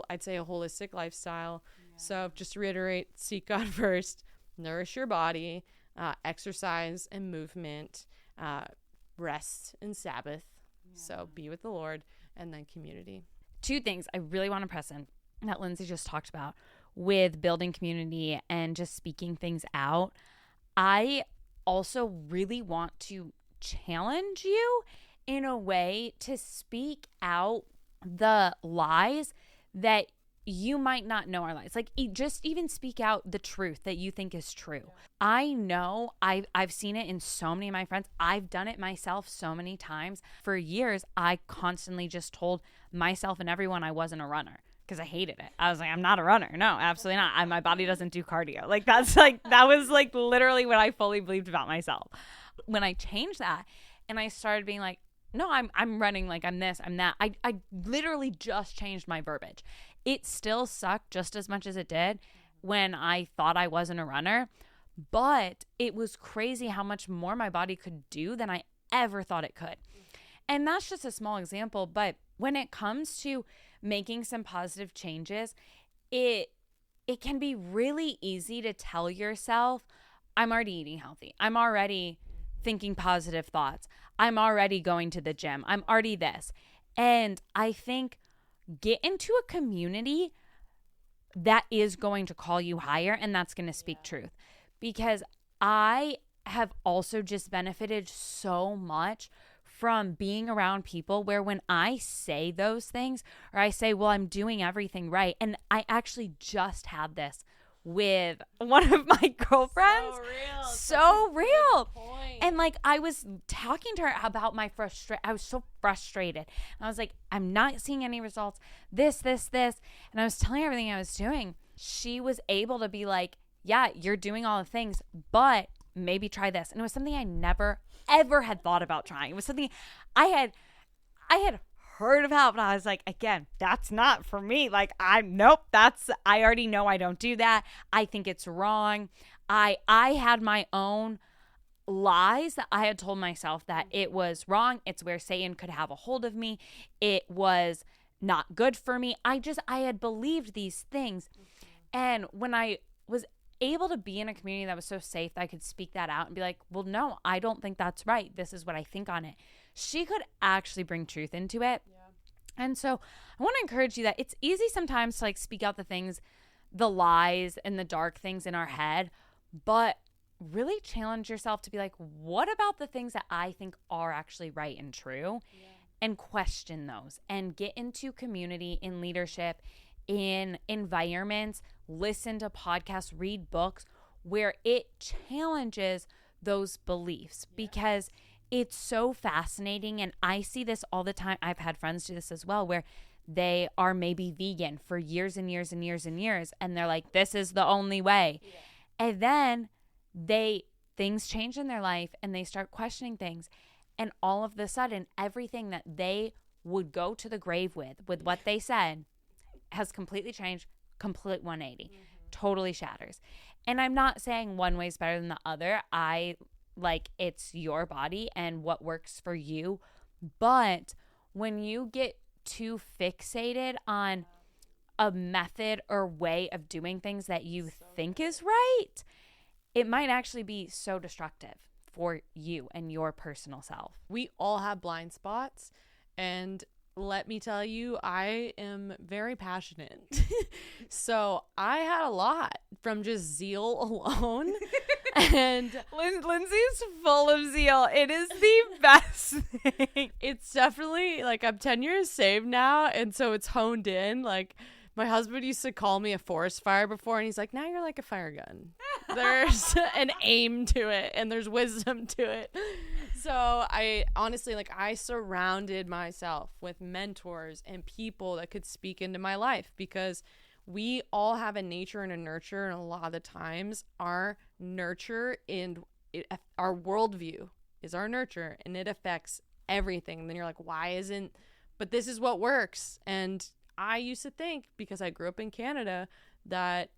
I'd say a holistic lifestyle. So just to reiterate, seek God first, nourish your body, exercise and movement, rest and Sabbath. So be with the Lord, and then community. 2 things I really want to press in that Lynsey just talked about with building community and just speaking things out. I also really want to challenge you in a way to speak out the lies that you might not know are lies. Like, just even speak out the truth that you think is true. Yeah. I know I've seen it in so many of my friends. I've done it myself so many times. For years, I constantly just told myself and everyone I wasn't a runner because I hated it. I was like, I'm not a runner. No, absolutely not. My body doesn't do cardio. Like, that was like literally what I fully believed about myself. when I changed that and I started being like, no, I'm running, like I'm this, I'm that. I literally just changed my verbiage. It still sucked just as much as it did when I thought I wasn't a runner, but it was crazy how much more my body could do than I ever thought it could. And that's just a small example, but when it comes to making some positive changes, it can be really easy to tell yourself, I'm already eating healthy. I'm already thinking positive thoughts. I'm already going to the gym. I'm already this. And I think get into a community that is going to call you higher and that's going to speak truth. Because I have also just benefited so much from being around people where when I say those things or I say, well, I'm doing everything right. And I actually just had this with one of my girlfriends. So real. And like I was talking to her about my frustration. I was so frustrated. And I was like, I'm not seeing any results. This. And I was telling her everything I was doing. She was able to be like, yeah, you're doing all the things, but maybe try this. And it was something I never, ever had thought about trying. It was something I had heard about, but I was like, again, that's not for me. Like, I already know I don't do that. I think it's wrong. I had my own lies that I had told myself that it was wrong. It's where Satan could have a hold of me. It was not good for me. I had believed these things. And when I was able to be in a community that was so safe that I could speak that out and be like, well, no, I don't think that's right. This is what I think on it. She could actually bring truth into it. Yeah. And so I want to encourage you that it's easy sometimes to like speak out the things, the lies and the dark things in our head, but really challenge yourself to be like, what about the things that I think are actually right and true? Yeah. And question those and get into community in leadership, in environments, listen to podcasts, read books where it challenges those beliefs because it's so fascinating. And I see this all the time. I've had friends do this as well, where they are maybe vegan for years and years and years and years. And they're like, this is the only way. Yeah. And then things change in their life and they start questioning things. And all of a sudden, everything that they would go to the grave with what they said has completely changed, complete 180, totally shatters. And I'm not saying one way is better than the other. It's your body and what works for you. But when you get too fixated on a method or way of doing things that you think is right, it might actually be so destructive for you and your personal self. We all have blind spots, and let me tell you, I am very passionate. So I had a lot from just zeal alone. And Lynsey's full of zeal. It is the best thing. It's definitely like I'm 10 years saved now. And so it's honed in. Like my husband used to call me a forest fire before. And he's like, now you're like a fire gun. There's an aim to it and there's wisdom to it. So I honestly, I surrounded myself with mentors and people that could speak into my life, because we all have a nature and a nurture. And a lot of the times our nurture and our worldview is our nurture, and it affects everything. And then you're like, but this is what works. And I used to think, because I grew up in Canada, that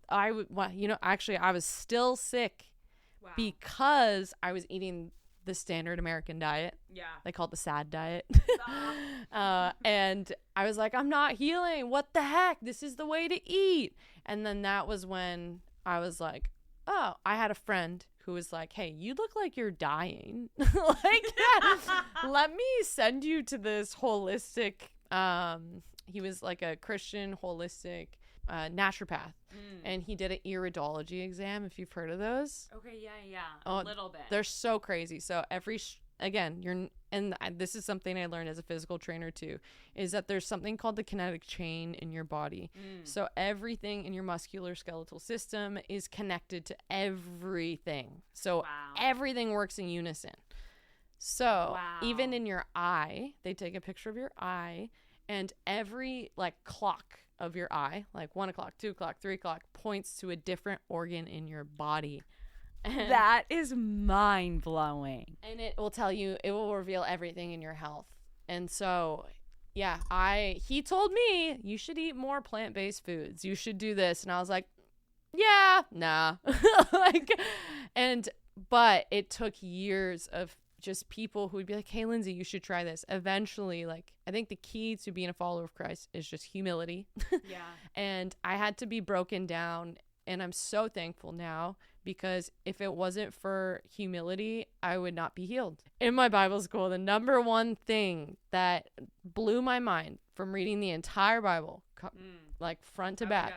I was still sick. Wow. Because I was eating the standard American diet. Yeah. They call it the SAD diet. And I was like, I'm not healing. What the heck? This is the way to eat. And then that was when I was like, oh, I had a friend who was like, hey, you look like you're dying. Let me send you to this holistic, he was like a Christian holistic naturopath, and he did an iridology exam, if you've heard of those. Okay, yeah, a little bit. They're so crazy. So this is something I learned as a physical trainer too, is that there's something called the kinetic chain in your body. So everything in your muscular skeletal system is connected to everything. So everything works in unison. So even in your eye, they take a picture of your eye, and every clock of your eye, 1 o'clock, 2 o'clock, 3 o'clock, points to a different organ in your body. That is mind blowing. And it will tell you, it will reveal everything in your health. And so, yeah, he told me you should eat more plant-based foods. You should do this. And I was like, yeah, nah. But it took years of just people who would be like, hey, Lynsey, you should try this. Eventually, like, I think the key to being a follower of Christ is just humility. Yeah. And I had to be broken down. And I'm so thankful now, because if it wasn't for humility, I would not be healed. In my Bible school, the number one thing that blew my mind from reading the entire Bible, like front to back,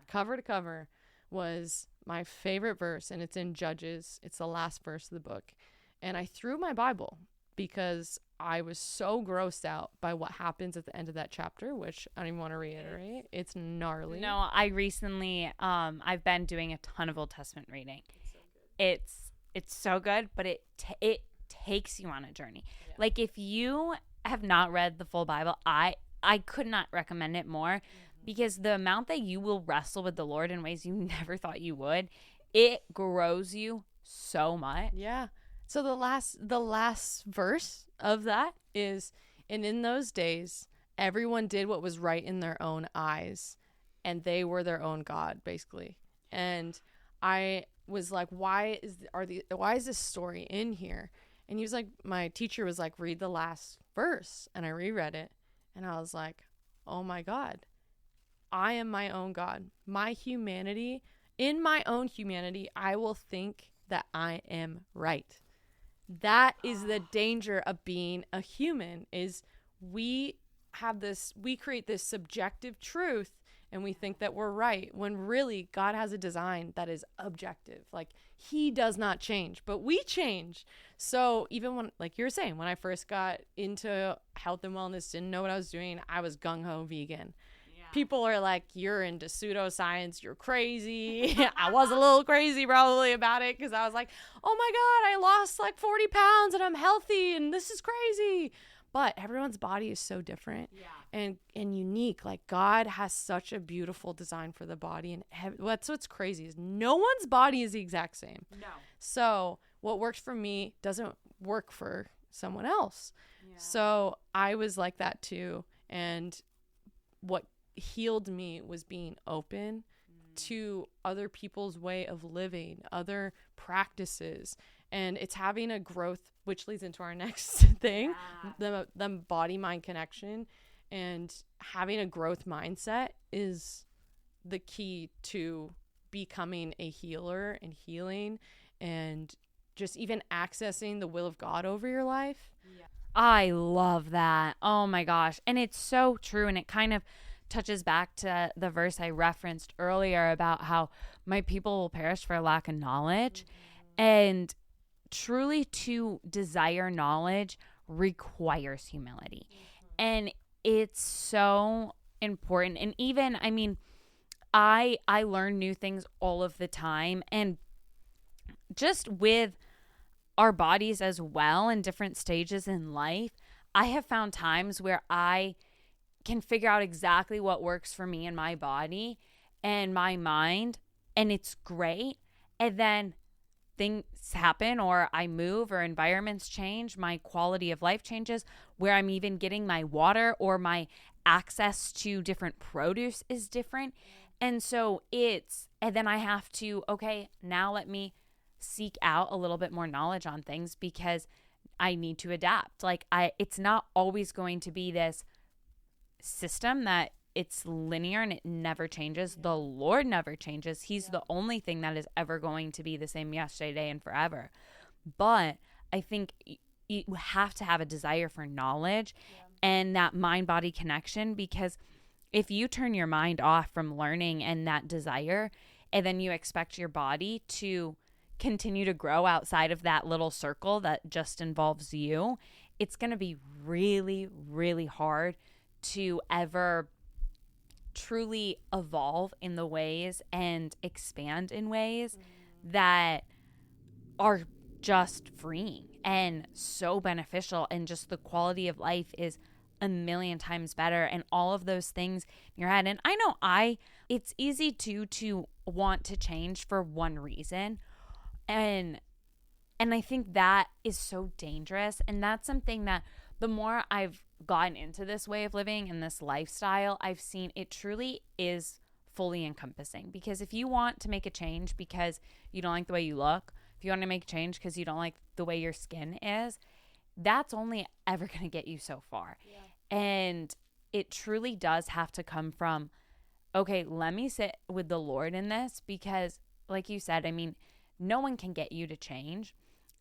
cover to cover, was my favorite verse, and it's in Judges. It's the last verse of the book. And I threw my Bible because I was so grossed out by what happens at the end of that chapter, which I don't even want to reiterate. It's gnarly. No, I recently, I've been doing a ton of Old Testament reading. It's so good, but it takes you on a journey. Yeah. Like, if you have not read the full Bible, I could not recommend it more, because the amount that you will wrestle with the Lord in ways you never thought you would, it grows you so much. Yeah. So the last verse of that is, and in those days, everyone did what was right in their own eyes, and they were their own God, basically. And I was like, why is this story in here? And he was like, my teacher was like, read the last verse. And I reread it, and I was like, oh my God, I am my own God. In my own humanity, I will think that I am right. That is the danger of being a human, is we create this subjective truth, and we think that we're right, when really God has a design that is objective. Like, he does not change, but we change. So even when, like you were saying, when I first got into health and wellness, didn't know what I was doing, I was gung-ho vegan. People are like, you're into pseudoscience, you're crazy. I was a little crazy probably about it, because I was like, oh my God, I lost like 40 pounds and I'm healthy and this is crazy. But everyone's body is so different and unique. Like, God has such a beautiful design for the body. And that's what's crazy, is no one's body is the exact same. No. So what works for me doesn't work for someone else. Yeah. So I was like that too. And what healed me was being open to other people's way of living, other practices, and it's having a growth, which leads into our next thing, the body mind connection. And having a growth mindset is the key to becoming a healer and healing, and just even accessing the will of God over your life. I love that. Oh my gosh. And it's so true, and it kind of touches back to the verse I referenced earlier about how my people will perish for lack of knowledge. And truly, to desire knowledge requires humility. And it's so important. And even, I mean, I learn new things all of the time, and just with our bodies as well in different stages in life, I have found times where I can figure out exactly what works for me and my body and my mind, and it's great. And then things happen, or I move, or environments change, my quality of life changes, where I'm even getting my water or my access to different produce is different. And so and then I have to, okay, now let me seek out a little bit more knowledge on things, because I need to adapt. Like, it's not always going to be this system that it's linear and it never changes. The Lord never changes. He's the only thing that is ever going to be the same yesterday, today, and forever. But I think you have to have a desire for knowledge and that mind-body connection, because if you turn your mind off from learning and that desire, and then you expect your body to continue to grow outside of that little circle that just involves you, it's going to be really, really hard to ever truly evolve in the ways and expand in ways that are just freeing and so beneficial, and just the quality of life is a million times better, and all of those things in your head. And I know it's easy to want to change for one reason, And I think that is so dangerous. And that's something that the more I've gotten into this way of living and this lifestyle, I've seen it truly is fully encompassing. Because if you want to make a change because you don't like the way you look, if you want to make a change because you don't like the way your skin is, that's only ever going to get you so far. Yeah. And it truly does have to come from, okay, let me sit with the Lord in this, because like you said, I mean, no one can get you to change,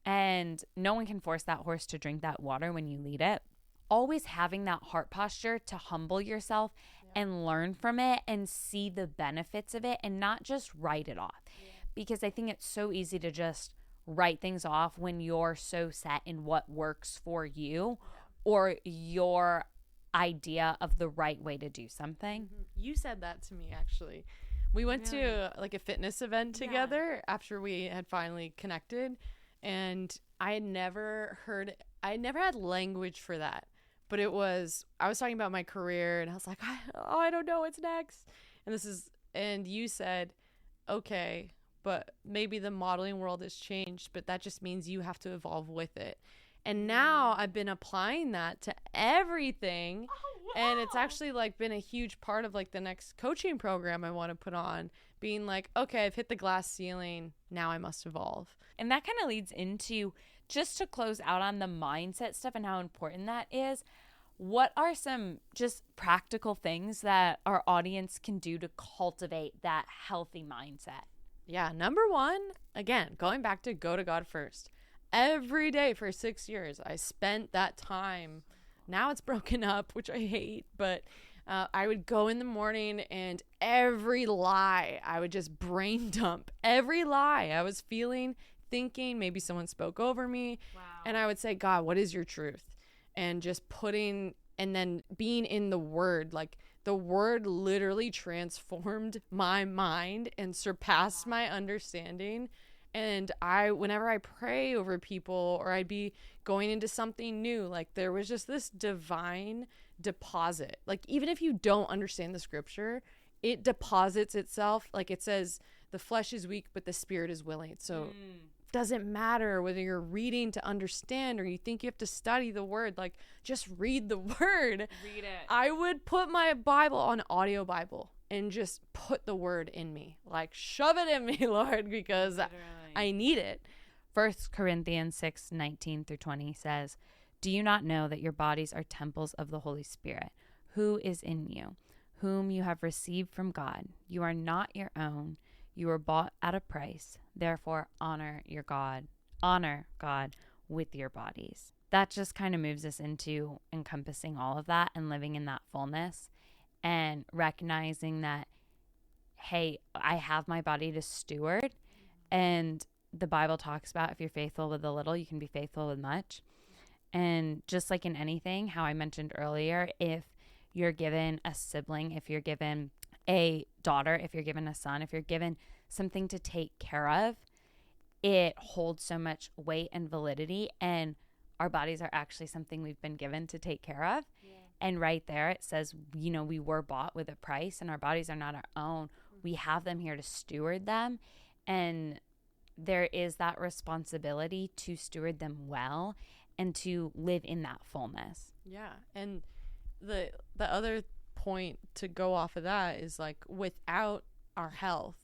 and no one can force that horse to drink that water when you lead it. Always having that heart posture to humble yourself and learn from it and see the benefits of it and not just write it off. Yeah. Because I think it's so easy to just write things off when you're so set in what works for you or your idea of the right way to do something. You said that to me, actually. We went to like a fitness event together after we had finally connected, and I never had language for that. But I was talking about my career, and I was like, I don't know what's next. And you said, okay, but maybe the modeling world has changed, but that just means you have to evolve with it. And now I've been applying that to everything. Oh, wow. And it's actually like been a huge part of like the next coaching program I want to put on, being like, okay, I've hit the glass ceiling. Now I must evolve. And that kind of leads into, just to close out on the mindset stuff and how important that is, what are some just practical things that our audience can do to cultivate that healthy mindset? Yeah, number one, again, going back to go to God first. Every day for 6 years, I spent that time. Now it's broken up, which I hate, but I would go in the morning, and every lie, I would just brain dump. Every lie I was feeling, thinking, maybe someone spoke over me. Wow. And I would say, God, what is your truth? And just and then being in the Word, like the Word literally transformed my mind and surpassed my understanding. And whenever I pray over people, or I'd be going into something new, like there was just this divine deposit. Like even if you don't understand the scripture, it deposits itself. Like it says, the flesh is weak, but the spirit is willing. So it doesn't matter whether you're reading to understand or you think you have to study the word, like just read the word. Read it. I would put my Bible on audio Bible and just put the word in me, like shove it in me, Lord, because I need it. 1 Corinthians 6:19-20 says, "Do you not know that your bodies are temples of the Holy Spirit, who is in you, whom you have received from God? You are not your own. You were bought at a price. Therefore, honor God with your bodies." That just kind of moves us into encompassing all of that and living in that fullness and recognizing that, hey, I have my body to steward. And the Bible talks about if you're faithful with a little, you can be faithful with much. And just like in anything, how I mentioned earlier, if you're given a sibling, if you're given a daughter, if you're given a son, if you're given something to take care of, it holds so much weight and validity. And our bodies are actually something we've been given to take care of. Yeah. And right there it says, we were bought with a price, and our bodies are not our own. We have them here to steward them. And there is that responsibility to steward them well and to live in that fullness. Yeah. And the other point to go off of that is like, without our health,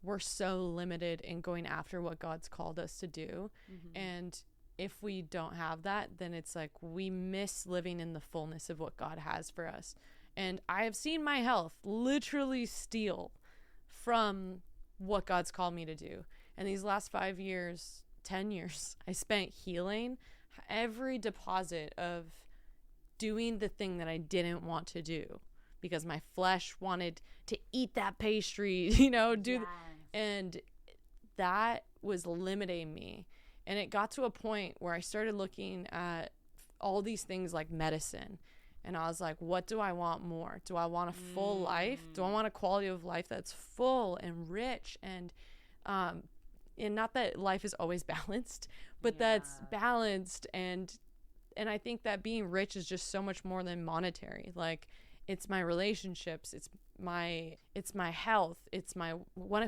we're so limited in going after what God's called us to do. Mm-hmm. And if we don't have that, then it's like we miss living in the fullness of what God has for us. And I have seen my health literally steal from what God's called me to do. And these last 5 years, 10 years, I spent healing every deposit of doing the thing that I didn't want to do because my flesh wanted to eat that pastry, and that was limiting me. And it got to a point where I started looking at all these things like medicine. And I was like, what do I want more? Do I want a full life? Do I want a quality of life that's full and rich and not that life is always balanced, but that's balanced. And I think that being rich is just so much more than monetary. Like it's my relationships, it's my health, it's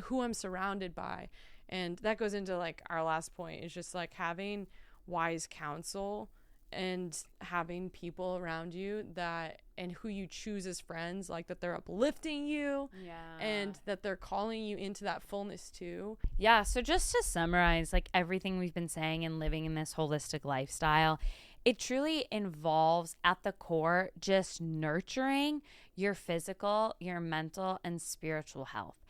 who I'm surrounded by. And that goes into like our last point, is just like having wise counsel and having people around you that, and who you choose as friends, like that they're uplifting you, and that they're calling you into that fullness too. Yeah. So just to summarize, like everything we've been saying and living in this holistic lifestyle, it truly involves at the core just nurturing your physical, your mental, and spiritual health.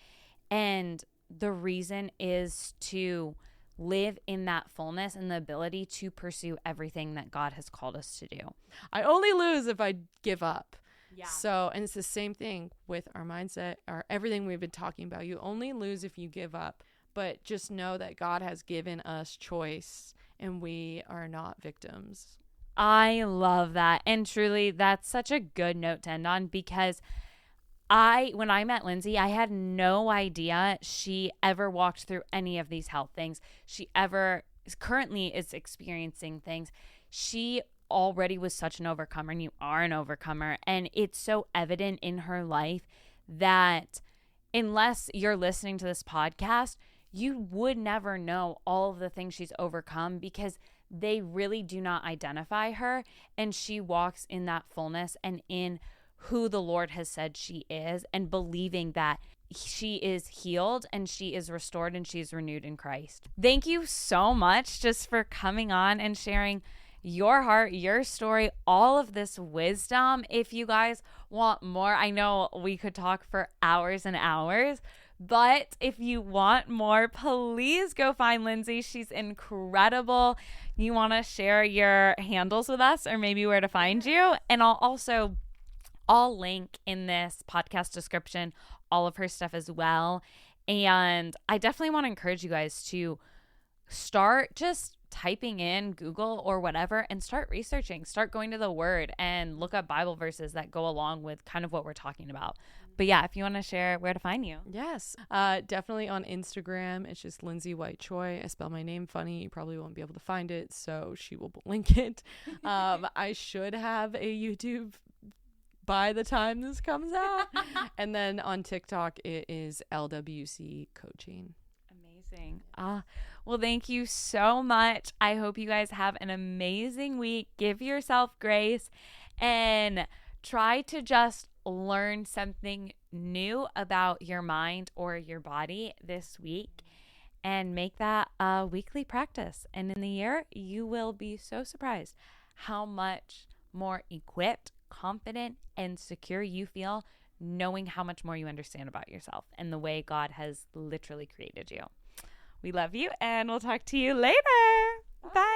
And the reason is to live in that fullness and the ability to pursue everything that God has called us to do. I only lose if I give up. Yeah. So, and it's the same thing with our mindset, or everything we've been talking about. You only lose if you give up. But just know that God has given us choice, and we are not victims. I love that. And truly, that's such a good note to end on, because when I met Lynsey, I had no idea she ever walked through any of these health things. She ever currently is experiencing things. She already was such an overcomer, and you are an overcomer. And it's so evident in her life that unless you're listening to this podcast, you would never know all of the things she's overcome, because they really do not identify her. And she walks in that fullness and in who the Lord has said she is, and believing that she is healed and she is restored and she's renewed in Christ. Thank you so much just for coming on and sharing your heart, your story, all of this wisdom. If you guys want more, I know we could talk for hours and hours, but if you want more, please go find Lynsey. She's incredible. You want to share your handles with us, or maybe where to find you? And I'll link in this podcast description all of her stuff as well. And I definitely want to encourage you guys to start just typing in Google or whatever and start researching, start going to the Word and look up Bible verses that go along with kind of what we're talking about. But yeah, if you want to share where to find you. Yes, definitely on Instagram. It's just Lynsey White Choi. I spell my name funny. You probably won't be able to find it, so she will link it. I should have a YouTube by the time this comes out. And then on TikTok, it is LWC Coaching. Amazing. Well, thank you so much. I hope you guys have an amazing week. Give yourself grace and try to just learn something new about your mind or your body this week, and make that a weekly practice. And in the year, you will be so surprised how much more equipped, confident, and secure you feel, knowing how much more you understand about yourself and the way God has literally created you. We love you, and we'll talk to you later. Bye.